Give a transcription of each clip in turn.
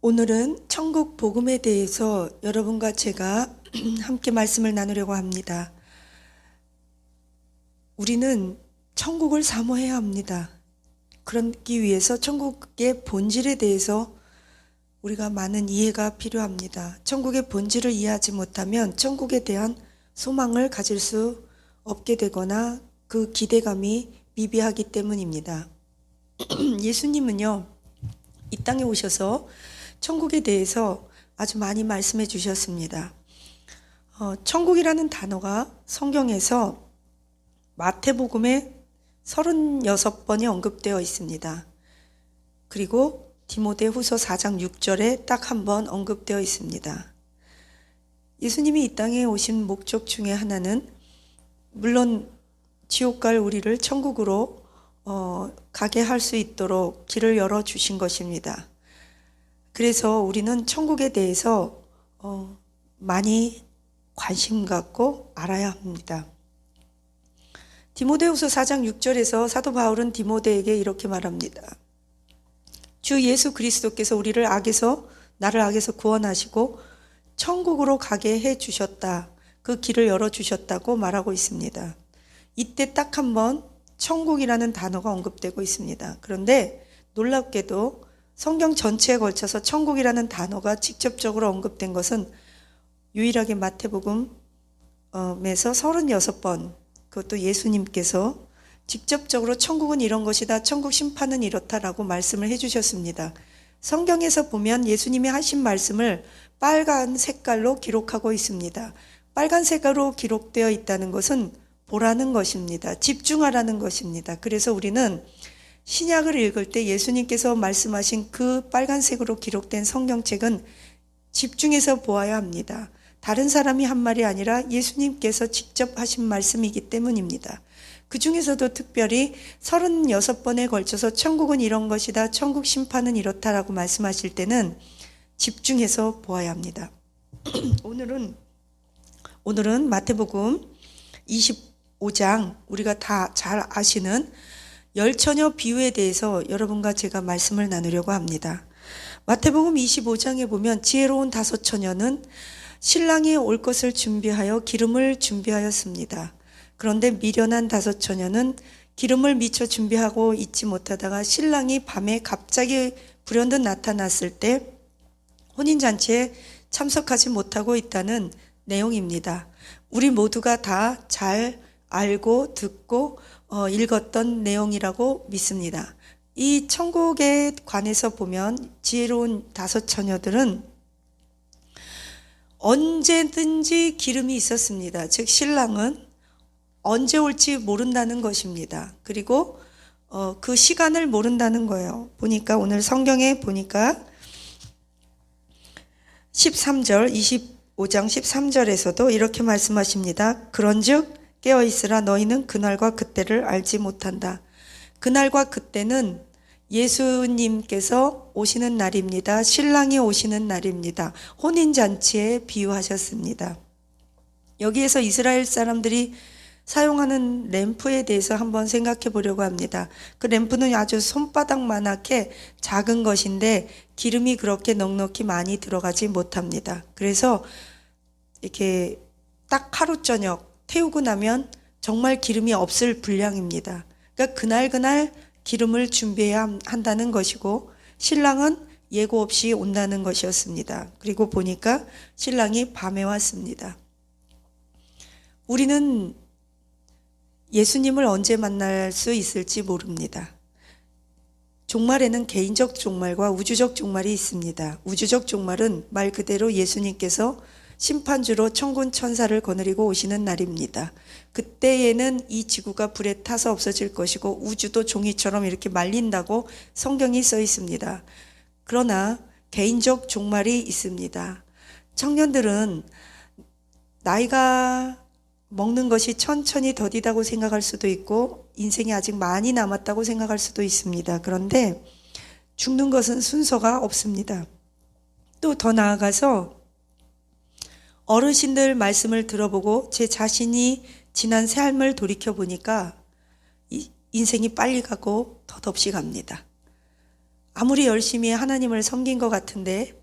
오늘은 천국 복음에 대해서 여러분과 제가 함께 말씀을 나누려고 합니다. 우리는 천국을 사모해야 합니다. 그러기 위해서 천국의 본질에 대해서 우리가 많은 이해가 필요합니다. 천국의 본질을 이해하지 못하면 천국에 대한 소망을 가질 수 없게 되거나 그 기대감이 미비하기 때문입니다. 예수님은요, 이 땅에 오셔서 천국에 대해서 아주 많이 말씀해 주셨습니다. 천국이라는 단어가 성경에서 마태복음에 36번이 언급되어 있습니다. 그리고 디모데후서 4장 6절에 딱 한 번 언급되어 있습니다. 예수님이 이 땅에 오신 목적 중에 하나는 물론 지옥 갈 우리를 천국으로 가게 할 수 있도록 길을 열어주신 것입니다. 그래서 우리는 천국에 대해서 많이 관심 갖고 알아야 합니다. 디모데후서 4장 6절에서 사도 바울은 디모데에게 이렇게 말합니다. 주 예수 그리스도께서 나를 악에서 구원하시고 천국으로 가게 해 주셨다. 그 길을 열어 주셨다고 말하고 있습니다. 이때 딱 한 번 천국이라는 단어가 언급되고 있습니다. 그런데 놀랍게도 성경 전체에 걸쳐서 천국이라는 단어가 직접적으로 언급된 것은 유일하게 마태복음에서 36번, 그것도 예수님께서 직접적으로 천국은 이런 것이다, 천국 심판은 이렇다라고 말씀을 해주셨습니다. 성경에서 보면 예수님이 하신 말씀을 빨간 색깔로 기록하고 있습니다. 빨간 색깔로 기록되어 있다는 것은 보라는 것입니다. 집중하라는 것입니다. 그래서 우리는 신약을 읽을 때 예수님께서 말씀하신 그 빨간색으로 기록된 성경책은 집중해서 보아야 합니다. 다른 사람이 한 말이 아니라 예수님께서 직접 하신 말씀이기 때문입니다. 그 중에서도 특별히 36번에 걸쳐서 천국은 이런 것이다, 천국 심판은 이렇다라고 말씀하실 때는 집중해서 보아야 합니다. 오늘은 마태복음 25장, 우리가 다 잘 아시는 열처녀 비유에 대해서 여러분과 제가 말씀을 나누려고 합니다. 마태복음 25장에 보면 지혜로운 5처녀는 신랑이 올 것을 준비하여 기름을 준비하였습니다. 그런데 미련한 5처녀는 기름을 미처 준비하고 있지 못하다가 신랑이 밤에 갑자기 불현듯 나타났을 때 혼인잔치에 참석하지 못하고 있다는 내용입니다. 우리 모두가 다 잘 알고 듣고 읽었던 내용이라고 믿습니다. 이 천국에 관해서 보면 지혜로운 5처녀들은 언제든지 기름이 있었습니다. 즉 신랑은 언제 올지 모른다는 것입니다. 그리고 그 시간을 모른다는 거예요. 보니까 오늘 성경에 보니까 13절, 25장 13절에서도 이렇게 말씀하십니다. 그런즉 깨어있으라 너희는 그날과 그때를 알지 못한다. 그날과 그때는 예수님께서 오시는 날입니다. 신랑이 오시는 날입니다. 혼인잔치에 비유하셨습니다. 여기에서 이스라엘 사람들이 사용하는 램프에 대해서 한번 생각해 보려고 합니다. 그 램프는 아주 손바닥만하게 작은 것인데 기름이 그렇게 넉넉히 많이 들어가지 못합니다. 그래서 이렇게 딱 하루 저녁 태우고 나면 정말 기름이 없을 분량입니다. 그러니까 그날 기름을 준비해야 한다는 것이고 신랑은 예고 없이 온다는 것이었습니다. 그리고 보니까 신랑이 밤에 왔습니다. 우리는 예수님을 언제 만날 수 있을지 모릅니다. 종말에는 개인적 종말과 우주적 종말이 있습니다. 우주적 종말은 말 그대로 예수님께서 심판주로 천군 천사를 거느리고 오시는 날입니다. 그때에는 이 지구가 불에 타서 없어질 것이고 우주도 종이처럼 이렇게 말린다고 성경이 써 있습니다. 그러나 개인적 종말이 있습니다. 청년들은 나이가 먹는 것이 천천히 더디다고 생각할 수도 있고 인생이 아직 많이 남았다고 생각할 수도 있습니다. 그런데 죽는 것은 순서가 없습니다. 또 더 나아가서 어르신들 말씀을 들어보고 제 자신이 지난 삶을 돌이켜보니까 인생이 빨리 가고 덧없이 갑니다. 아무리 열심히 하나님을 섬긴 것 같은데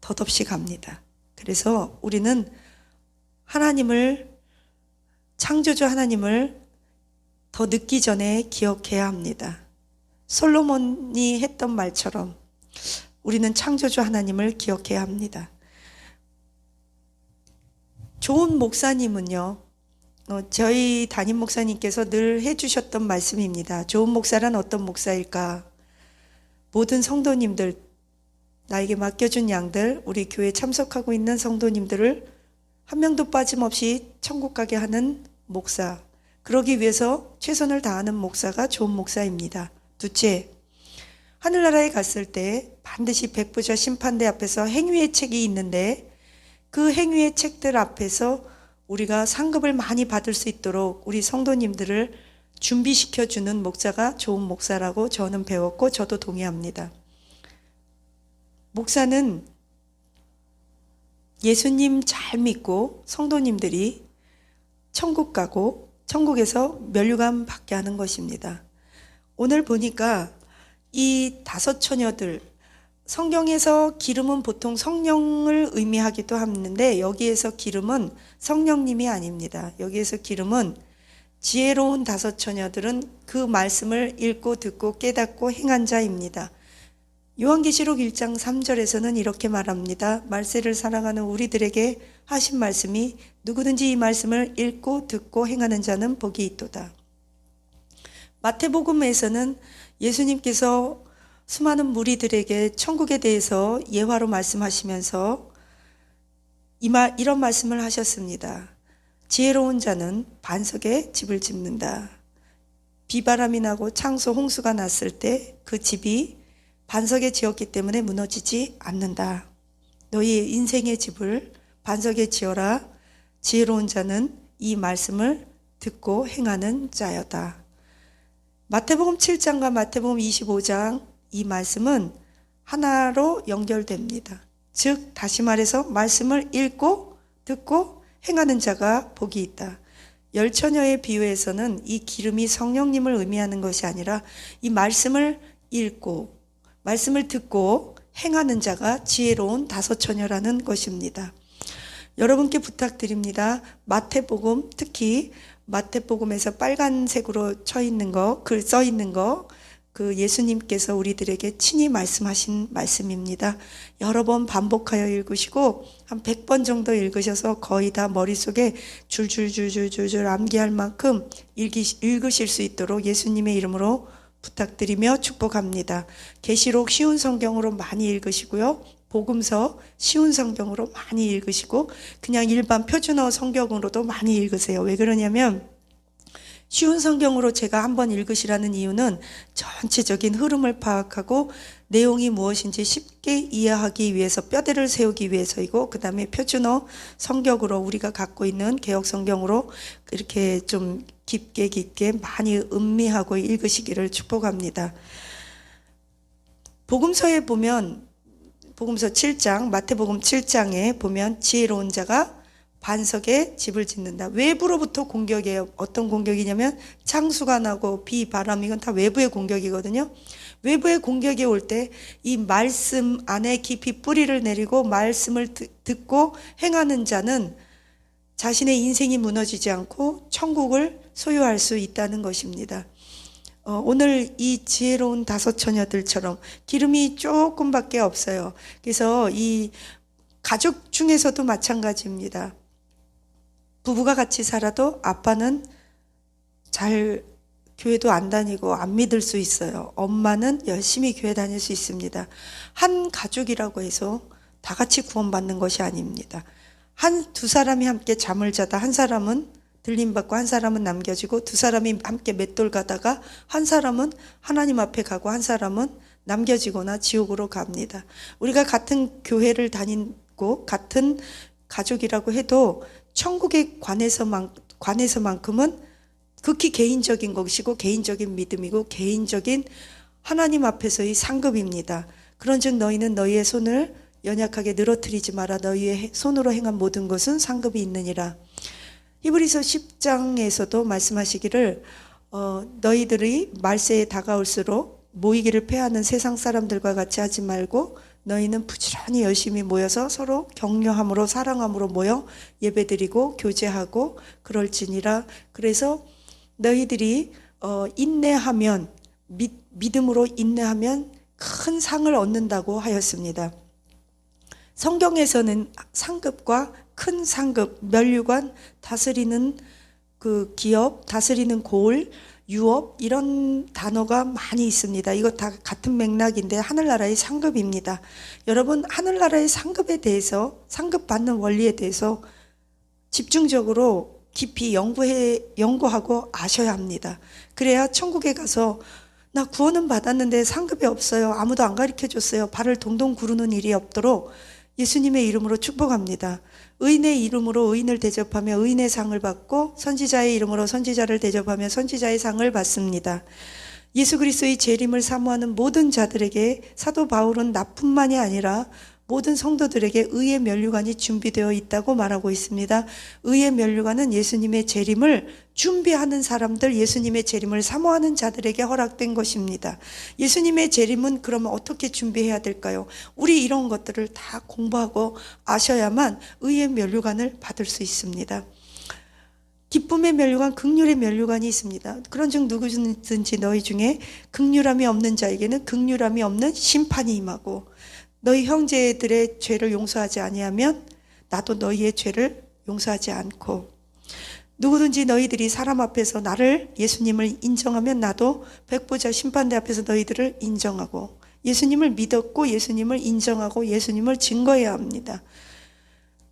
덧없이 갑니다. 그래서 우리는 하나님을, 창조주 하나님을 더 늦기 전에 기억해야 합니다. 솔로몬이 했던 말처럼 우리는 창조주 하나님을 기억해야 합니다. 좋은 목사님은요, 저희 담임 목사님께서 늘 해주셨던 말씀입니다. 좋은 목사란 어떤 목사일까? 모든 성도님들, 나에게 맡겨준 양들, 우리 교회에 참석하고 있는 성도님들을 한 명도 빠짐없이 천국 가게 하는 목사, 그러기 위해서 최선을 다하는 목사가 좋은 목사입니다. 둘째, 하늘나라에 갔을 때 반드시 백부자 심판대 앞에서 행위의 책이 있는데 그 행위의 책들 앞에서 우리가 상급을 많이 받을 수 있도록 우리 성도님들을 준비시켜주는 목사가 좋은 목사라고 저는 배웠고 저도 동의합니다. 목사는 예수님 잘 믿고 성도님들이 천국 가고 천국에서 면류관 받게 하는 것입니다. 오늘 보니까 이 5 처녀들, 성경에서 기름은 보통 성령을 의미하기도 하는데 여기에서 기름은 성령님이 아닙니다. 여기에서 기름은 지혜로운 5 처녀들은 그 말씀을 읽고 듣고 깨닫고 행한 자입니다. 요한계시록 1장 3절에서는 이렇게 말합니다. 말세를 살아가는 우리들에게 하신 말씀이 누구든지 이 말씀을 읽고 듣고 행하는 자는 복이 있도다. 마태복음에서는 예수님께서 수많은 무리들에게 천국에 대해서 예화로 말씀하시면서 이런 말씀을 하셨습니다. 지혜로운 자는 반석에 집을 짓는다. 비바람이 나고 창수 홍수가 났을 때 그 집이 반석에 지었기 때문에 무너지지 않는다. 너희 인생의 집을 반석에 지어라. 지혜로운 자는 이 말씀을 듣고 행하는 자여다. 마태복음 7장과 마태복음 25장 이 말씀은 하나로 연결됩니다. 즉 다시 말해서 말씀을 읽고 듣고 행하는 자가 복이 있다. 10처녀의 비유에서는 이 기름이 성령님을 의미하는 것이 아니라 이 말씀을 읽고 말씀을 듣고 행하는 자가 지혜로운 5 처녀라는 것입니다. 여러분께 부탁드립니다. 마태복음, 특히 마태복음에서 빨간색으로 쳐 있는 거, 글 써 있는 거, 그 예수님께서 우리들에게 친히 말씀하신 말씀입니다. 여러 번 반복하여 읽으시고 한 100번 정도 읽으셔서 거의 다 머릿속에 줄줄줄줄줄 암기할 만큼 읽으실 수 있도록 예수님의 이름으로 부탁드리며 축복합니다. 계시록 쉬운 성경으로 많이 읽으시고요. 복음서 쉬운 성경으로 많이 읽으시고 그냥 일반 표준어 성경으로도 많이 읽으세요. 왜 그러냐면 쉬운 성경으로 제가 한번 읽으시라는 이유는 전체적인 흐름을 파악하고 내용이 무엇인지 쉽게 이해하기 위해서 뼈대를 세우기 위해서이고 그 다음에 표준어 성경으로 우리가 갖고 있는 개역 성경으로 이렇게 좀 깊게 많이 음미하고 읽으시기를 축복합니다. 복음서에 보면 복음서 7장 마태복음 7장에 보면 지혜로운 자가 반석에 집을 짓는다. 외부로부터 공격이에요. 어떤 공격이냐면 창수가 나고 비, 바람 이건 다 외부의 공격이거든요. 외부의 공격이 올 때 이 말씀 안에 깊이 뿌리를 내리고 말씀을 듣고 행하는 자는 자신의 인생이 무너지지 않고 천국을 소유할 수 있다는 것입니다. 오늘 이 지혜로운 5 처녀들처럼 기름이 조금밖에 없어요. 그래서 이 가족 중에서도 마찬가지입니다. 부부가 같이 살아도 아빠는 잘 교회도 안 다니고 안 믿을 수 있어요. 엄마는 열심히 교회 다닐 수 있습니다. 한 가족이라고 해서 다 같이 구원받는 것이 아닙니다. 두 사람이 함께 잠을 자다 한 사람은 들림받고 한 사람은 남겨지고 두 사람이 함께 맷돌 가다가 한 사람은 하나님 앞에 가고 한 사람은 남겨지거나 지옥으로 갑니다. 우리가 같은 교회를 다니고 같은 가족이라고 해도 천국에 관해서만큼은 극히 개인적인 것이고 개인적인 믿음이고 개인적인 하나님 앞에서의 상급입니다. 그런즉 너희는 너희의 손을 연약하게 늘어뜨리지 마라. 너희의 손으로 행한 모든 것은 상급이 있느니라. 히브리서 10장에서도 말씀하시기를 너희들이 말세에 다가올수록 모이기를 패하는 세상 사람들과 같이 하지 말고 너희는 부지런히 열심히 모여서 서로 격려함으로 사랑함으로 모여 예배드리고 교제하고 그럴지니라. 그래서 너희들이 인내하면 믿음으로 인내하면 큰 상을 얻는다고 하였습니다. 성경에서는 상급과 큰 상급, 면류관, 다스리는 그 기업, 다스리는 고을, 유업 이런 단어가 많이 있습니다. 이거 다 같은 맥락인데 하늘나라의 상급입니다. 여러분 하늘나라의 상급에 대해서 상급 받는 원리에 대해서 집중적으로 깊이 연구하고 아셔야 합니다. 그래야 천국에 가서 나 구원은 받았는데 상급이 없어요. 아무도 안 가르쳐 줬어요. 발을 동동 구르는 일이 없도록 예수님의 이름으로 축복합니다. 의인의 이름으로 의인을 대접하며 의인의 상을 받고 선지자의 이름으로 선지자를 대접하며 선지자의 상을 받습니다. 예수 그리스도의 재림을 사모하는 모든 자들에게 사도 바울은 나뿐만이 아니라 모든 성도들에게 의의 면류관이 준비되어 있다고 말하고 있습니다. 의의 면류관은 예수님의 재림을 준비하는 사람들, 예수님의 재림을 사모하는 자들에게 허락된 것입니다. 예수님의 재림은 그러면 어떻게 준비해야 될까요? 우리 이런 것들을 다 공부하고 아셔야만 의의 면류관을 받을 수 있습니다. 기쁨의 면류관, 긍휼의 면류관이 있습니다. 그런즉 누구든지 너희 중에 긍휼함이 없는 자에게는 긍휼함이 없는 심판이 임하고 너희 형제들의 죄를 용서하지 아니하면 나도 너희의 죄를 용서하지 않고 누구든지 너희들이 사람 앞에서 나를 예수님을 인정하면 나도 백보자 심판대 앞에서 너희들을 인정하고 예수님을 믿었고 예수님을 인정하고 예수님을 증거해야 합니다.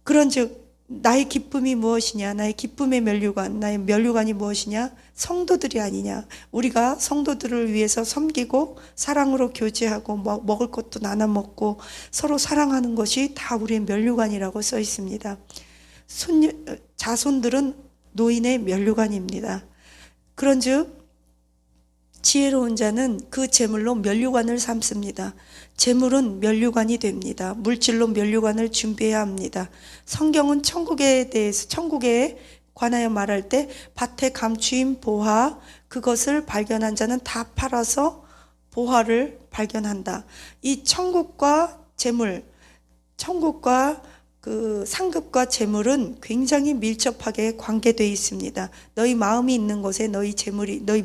그런즉 나의 기쁨이 무엇이냐? 나의 기쁨의 면류관, 나의 면류관이 무엇이냐? 성도들이 아니냐? 우리가 성도들을 위해서 섬기고 사랑으로 교제하고 먹을 것도 나눠 먹고 서로 사랑하는 것이 다 우리의 면류관이라고 써 있습니다. 자손들은 노인의 면류관입니다. 그런즉 지혜로운 자는 그 재물로 면류관을 삼습니다. 재물은 면류관이 됩니다. 물질로 면류관을 준비해야 합니다. 성경은 천국에 대해서 천국에 관하여 말할 때 밭에 감추인 보화 그것을 발견한 자는 다 팔아서 보화를 발견한다. 이 천국과 재물, 천국과 그 상급과 재물은 굉장히 밀접하게 관계되어 있습니다. 너희 마음이 있는 곳에 너희 재물이 너희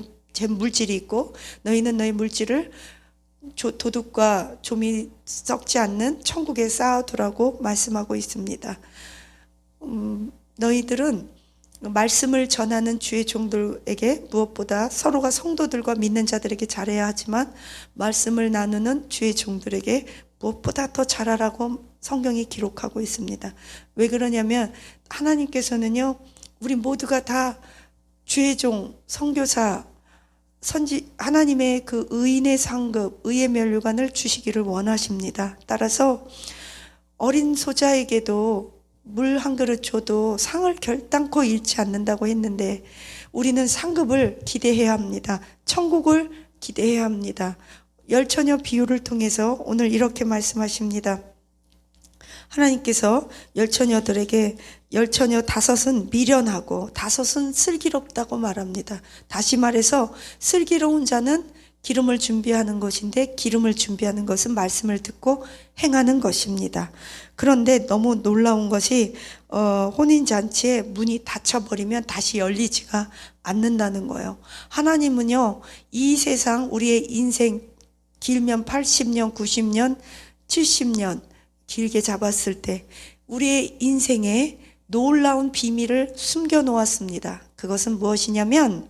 물질이 있고 너희는 너희 물질을 도둑과 좀이 썩지 않는 천국에 쌓아두라고 말씀하고 있습니다. 너희들은 말씀을 전하는 주의 종들에게 무엇보다 서로가 성도들과 믿는 자들에게 잘해야 하지만 말씀을 나누는 주의 종들에게 무엇보다 더 잘하라고 성경이 기록하고 있습니다. 왜 그러냐면 하나님께서는요 우리 모두가 다 주의 종, 선교사, 하나님의 그 의인의 상급, 의의 면류관을 주시기를 원하십니다. 따라서 어린 소자에게도 물 한 그릇 줘도 상을 결단코 잃지 않는다고 했는데 우리는 상급을 기대해야 합니다. 천국을 기대해야 합니다. 열처녀 비유를 통해서 오늘 이렇게 말씀하십니다. 하나님께서 열처녀들에게 열처녀 다섯은 미련하고 다섯은 슬기롭다고 말합니다. 다시 말해서 슬기로운 자는 기름을 준비하는 것인데 기름을 준비하는 것은 말씀을 듣고 행하는 것입니다. 그런데 너무 놀라운 것이 혼인잔치에 문이 닫혀버리면 다시 열리지가 않는다는 거예요. 하나님은요 이 세상 우리의 인생 길면 80년, 90년, 70년 길게 잡았을 때 우리의 인생에 놀라운 비밀을 숨겨 놓았습니다. 그것은 무엇이냐면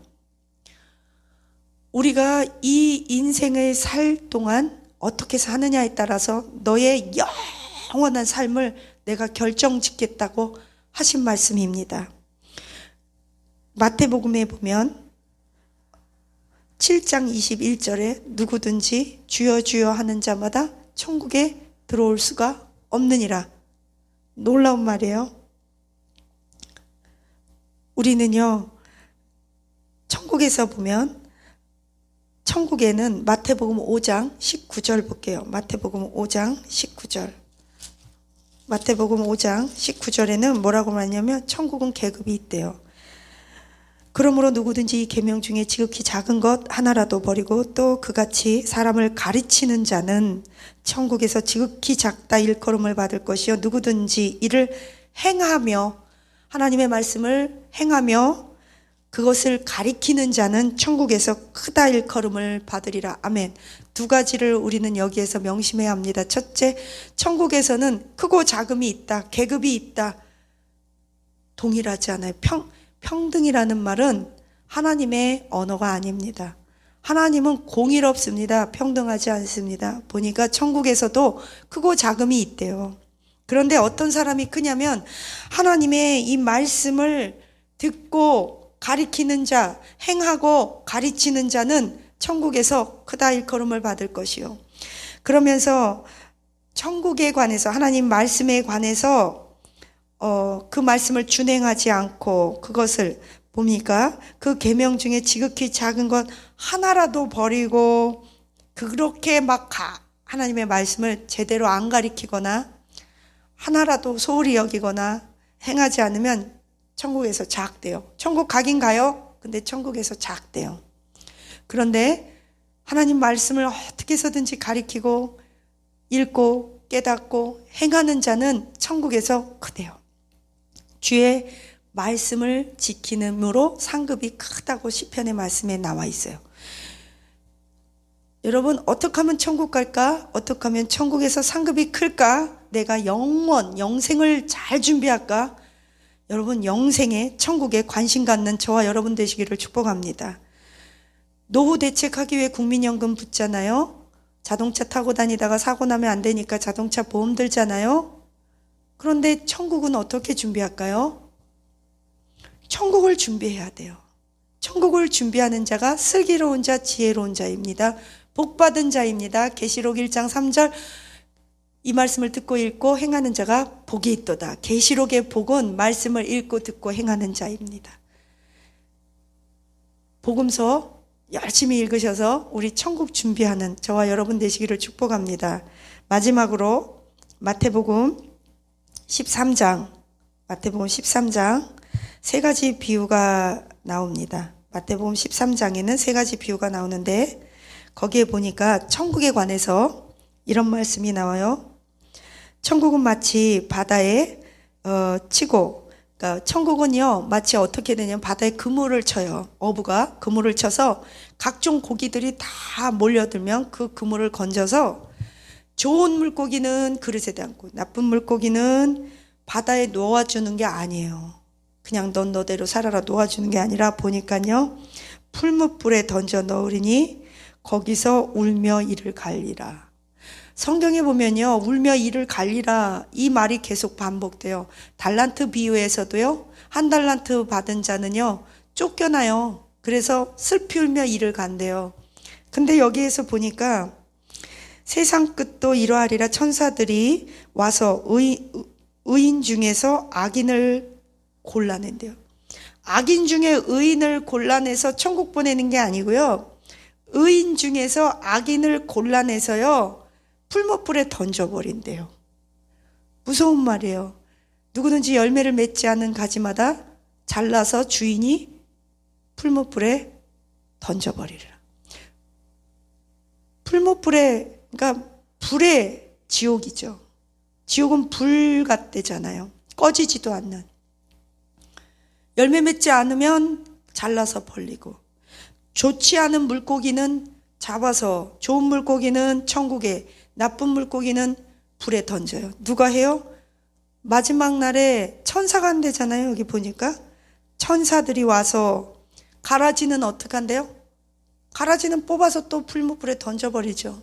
우리가 이 인생을 살 동안 어떻게 사느냐에 따라서 너의 영원한 삶을 내가 결정짓겠다고 하신 말씀입니다. 마태복음에 보면 7장 21절에 누구든지 주여 주여 하는 자마다 천국에 들어올 수가 없느니라. 놀라운 말이에요. 우리는요 천국에서 보면 천국에는 마태복음 5장 19절 볼게요. 마태복음 5장 19절. 마태복음 5장 19절에는 뭐라고 말하냐면 천국은 계급이 있대요. 그러므로 누구든지 이 계명 중에 지극히 작은 것 하나라도 버리고 또 그같이 사람을 가르치는 자는 천국에서 지극히 작다 일컬음을 받을 것이요 누구든지 이를 행하며 하나님의 말씀을 행하며 그것을 가리키는 자는 천국에서 크다 일컬음을 받으리라. 아멘. 두 가지를 우리는 여기에서 명심해야 합니다. 첫째, 천국에서는 크고 작음이 있다. 계급이 있다. 동일하지 않아요. 평등이라는 말은 하나님의 언어가 아닙니다. 하나님은 공의롭습니다. 평등하지 않습니다. 보니까 천국에서도 크고 작음이 있대요. 그런데 어떤 사람이 크냐면 하나님의 이 말씀을 듣고 가리키는 자, 행하고 가르치는 자는 천국에서 크다 일컬음을 받을 것이요. 그러면서 천국에 관해서 하나님 말씀에 관해서 그 말씀을 준행하지 않고 그것을 봅니까? 그 계명 중에 지극히 작은 것 하나라도 버리고 그렇게 막 하나님의 말씀을 제대로 안 가리키거나 하나라도 소홀히 여기거나 행하지 않으면 천국에서 작대요. 천국 가긴 가요. 근데 천국에서 작대요. 그런데 하나님 말씀을 어떻게 해서든지 가리키고 읽고 깨닫고 행하는 자는 천국에서 크대요. 주의 말씀을 지키는으로 상급이 크다고 시편의 말씀에 나와 있어요. 여러분 어떻게 하면 천국 갈까? 어떻게 하면 천국에서 상급이 클까? 내가 영생을 잘 준비할까? 여러분 영생에 천국에 관심 갖는 저와 여러분 되시기를 축복합니다. 노후 대책하기 위해 국민연금 붙잖아요. 자동차 타고 다니다가 사고 나면 안 되니까 자동차 보험 들잖아요. 그런데 천국은 어떻게 준비할까요? 천국을 준비해야 돼요. 천국을 준비하는 자가 슬기로운 자, 지혜로운 자입니다. 복받은 자입니다. 계시록 1장 3절 이 말씀을 듣고 읽고 행하는 자가 복이 있도다. 계시록의 복은 말씀을 읽고 듣고 행하는 자입니다. 복음서 열심히 읽으셔서 우리 천국 준비하는 저와 여러분 되시기를 축복합니다. 마지막으로 마태복음 13장 세 가지 비유가 나옵니다. 마태복음 13장에는 세 가지 비유가 나오는데 거기에 보니까 천국에 관해서 이런 말씀이 나와요. 천국은 마치 바다에 치고, 그러니까 천국은요 마치 어떻게 되냐면 바다에 그물을 쳐요. 어부가 그물을 쳐서 각종 고기들이 다 몰려들면 그 그물을 건져서 좋은 물고기는 그릇에 담고 나쁜 물고기는 바다에 놓아주는 게 아니에요. 그냥 넌 너대로 살아라 놓아주는 게 아니라 보니까요 풀무불에 던져 넣으리니 거기서 울며 이를 갈리라. 성경에 보면요 울며 이를 갈리라 이 말이 계속 반복돼요. 달란트 비유에서도요 한 달란트 받은 자는요 쫓겨나요. 그래서 슬피 울며 이를 간대요. 근데 여기에서 보니까 세상 끝도 이러하리라. 천사들이 와서 의인 중에서 악인을 골라낸대요. 악인 중에 의인을 골라내서 천국 보내는 게 아니고요 의인 중에서 악인을 골라내서요 풀무불에 던져버린대요. 무서운 말이에요. 누구든지 열매를 맺지 않은 가지마다 잘라서 주인이 풀무불에 던져버리라. 풀무불에 그러니까 불의 지옥이죠. 지옥은 불 같대잖아요. 꺼지지도 않는. 열매 맺지 않으면 잘라서 벌리고 좋지 않은 물고기는 잡아서 좋은 물고기는 천국에 나쁜 물고기는 불에 던져요. 누가 해요? 마지막 날에 천사가 한대잖아요. 여기 보니까 천사들이 와서 가라지는 어떻게 한대요? 가라지는 뽑아서 또 풀무불에 던져버리죠.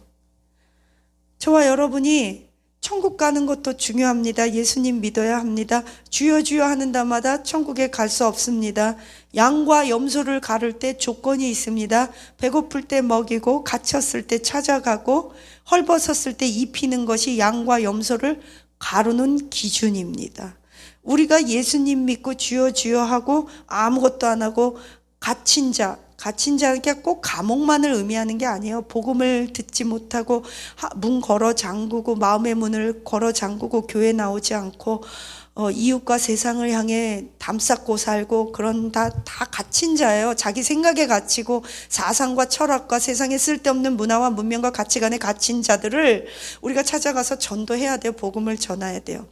저와 여러분이 천국 가는 것도 중요합니다. 예수님 믿어야 합니다. 주여 주여 하는 자마다 천국에 갈 수 없습니다. 양과 염소를 가를 때 조건이 있습니다. 배고플 때 먹이고 갇혔을 때 찾아가고 헐벗었을 때 입히는 것이 양과 염소를 가르는 기준입니다. 우리가 예수님 믿고 주여 주여 하고 아무것도 안 하고 갇힌 자가 꼭 감옥만을 의미하는 게 아니에요. 복음을 듣지 못하고 문 걸어 잠그고 마음의 문을 걸어 잠그고 교회 나오지 않고 이웃과 세상을 향해 담쌓고 살고 그런 다 갇힌 자예요. 자기 생각에 갇히고 사상과 철학과 세상에 쓸데없는 문화와 문명과 가치관에 갇힌 자들을 우리가 찾아가서 전도해야 돼요. 복음을 전해야 돼요.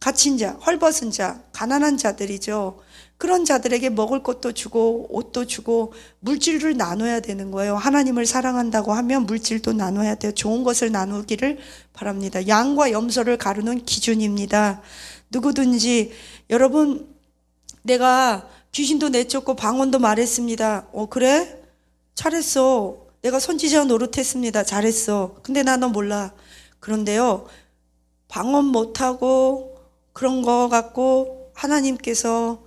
갇힌 자, 헐벗은 자, 가난한 자들이죠. 그런 자들에게 먹을 것도 주고 옷도 주고 물질을 나눠야 되는 거예요. 하나님을 사랑한다고 하면 물질도 나눠야 돼요. 좋은 것을 나누기를 바랍니다. 양과 염소를 가르는 기준입니다. 누구든지 여러분, 내가 귀신도 내쫓고 방언도 말했습니다. 그래? 잘했어. 내가 선지자 노릇했습니다. 잘했어. 근데 나 너 몰라. 그런데요, 방언 못하고 그런 거 갖고 하나님께서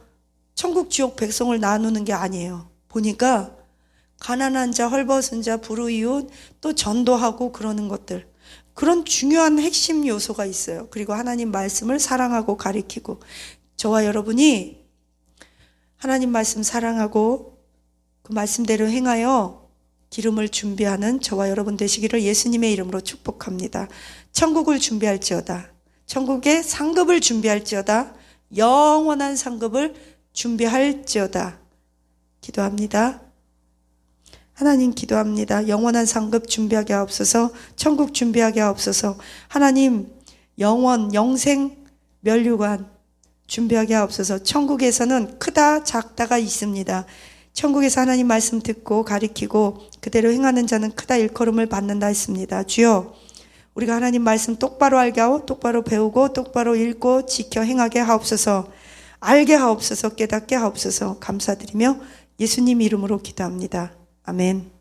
천국 지옥 백성을 나누는 게 아니에요. 보니까 가난한 자, 헐벗은 자, 불우이웃, 또 전도하고 그러는 것들, 그런 중요한 핵심 요소가 있어요. 그리고 하나님 말씀을 사랑하고 가리키고, 저와 여러분이 하나님 말씀 사랑하고 그 말씀대로 행하여 기름을 준비하는 저와 여러분 되시기를 예수님의 이름으로 축복합니다. 천국을 준비할지어다. 천국의 상급을 준비할지어다. 영원한 상급을 준비할지어다. 기도합니다. 하나님 기도합니다. 영원한 상급 준비하게 하옵소서. 천국 준비하게 하옵소서. 하나님 영원 영생 면류관 준비하게 하옵소서. 천국에서는 크다 작다가 있습니다. 천국에서 하나님 말씀 듣고 가리키고 그대로 행하는 자는 크다 일컬음을 받는다 했습니다. 주여, 우리가 하나님 말씀 똑바로 알게 하고 똑바로 배우고 똑바로 읽고 지켜 행하게 하옵소서. 알게 하옵소서. 깨닫게 하옵소서. 감사드리며 예수님 이름으로 기도합니다. 아멘.